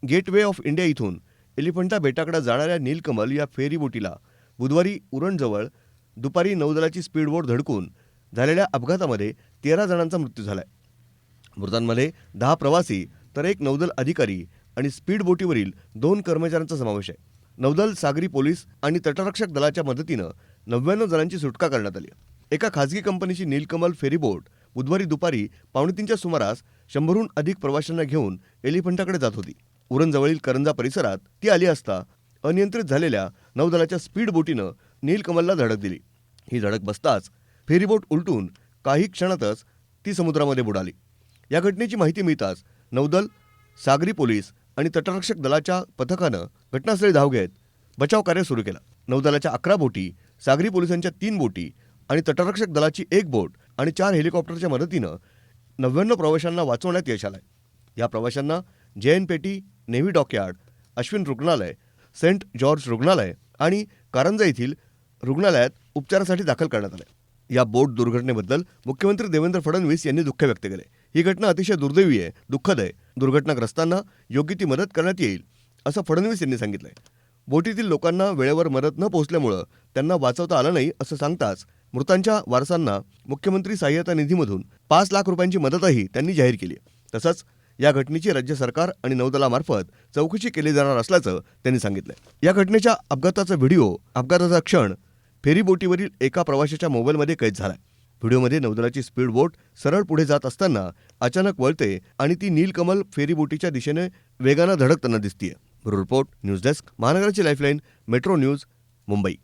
Gateway of India इथून एलिफंटा बेटाकडे जाणाऱ्या नीलकमल या फेरी बोटीला बुधवारी उरणजवळ दुपारी नौदलाची स्पीडबोट धडकून झालेल्या अपघातामध्ये 13 जणांचा मृत्यू झालाय. मृतांमध्ये 10 प्रवासी तर एक नौदल अधिकारी आणि स्पीड बोटीवरील 2 कर्मचाऱ्यांचा समावेश आहे. नौदल, सागरी पोलीस आणि तटरक्षक दलाच्या मदतीनं 99 जणांची सुटका करण्यात आली. एका खासगी कंपनीची नीलकमल फेरीबोट बुधवारी दुपारी 2:45च्या सुमारास 100हून अधिक प्रवाशांना घेऊन एलिफंटाकडे जात होती. उरणजवळील करंजा परिसरात ती आली असता अनियंत्रित झालेल्या नौदलाच्या स्पीड बोटीनं नीलकमलला धडक दिली. ही धडक बसताच फेरीबोट उलटून काही क्षणातच ती समुद्रामध्ये बुडाली. या घटनेची माहिती मिळताच नौदल, सागरी पोलीस आणि तटरक्षक दलाच्या पथकानं घटनास्थळी धाव घेत बचाव कार्य सुरू केलं. नौदलाच्या 11 बोटी, सागरी पोलिसांच्या 3 बोटी आणि तटरक्षक दलाची 1 बोट आणि 4 हेलिकॉप्टरच्या मदतीनं 99 प्रवाशांना वाचवण्यात यश आलंय. या प्रवाशांना JN पेटी, नेव्ही डॉकयार्ड, अश्विन रुग्णालय, सेंट जॉर्ज रुग्णालय आणि कारंजा येथील रुग्णालयात उपचारासाठी दाखल करण्यात आले. या बोट दुर्घटनेबद्दल मुख्यमंत्री देवेंद्र फडणवीस यांनी दुःख व्यक्त केले. ही घटना अतिशय दुर्दैवी आहे, दुःखद आहे. दुर्घटनाग्रस्तांना योग्य ती मदत करण्यात येईल असं फडणवीस यांनी सांगितलंय. बोटीतील लोकांना वेळेवर मदत न पोहोचल्यामुळं त्यांना वाचवता आलं नाही असं सांगताच मृतांच्या वारसांना मुख्यमंत्री सहाय्यता निधीमधून 5 लाख रुपयांची मदतही त्यांनी जाहीर केली. तसंच या घटनेची राज्य सरकार आणि नौदलामार्फत चौकशी केली जाणार असल्याचं त्यांनी सांगितलंय. या घटनेच्या अपघाताचा व्हिडिओ, अपघाताचा क्षण फेरीबोटीवरील एका प्रवाशाच्या मोबाईलमध्ये कैद झालाय. व्हिडिओमध्ये नौदलाची स्पीड बोट सरळ पुढे जात असताना अचानक वळते आणि ती नीलकमल फेरीबोटीच्या दिशेने वेगानं धडकताना दिसतीये. ब्युरो रिपोर्ट, न्यूज डेस्क, महानगराची लाईफलाईन, मेट्रो न्यूज, मुंबई.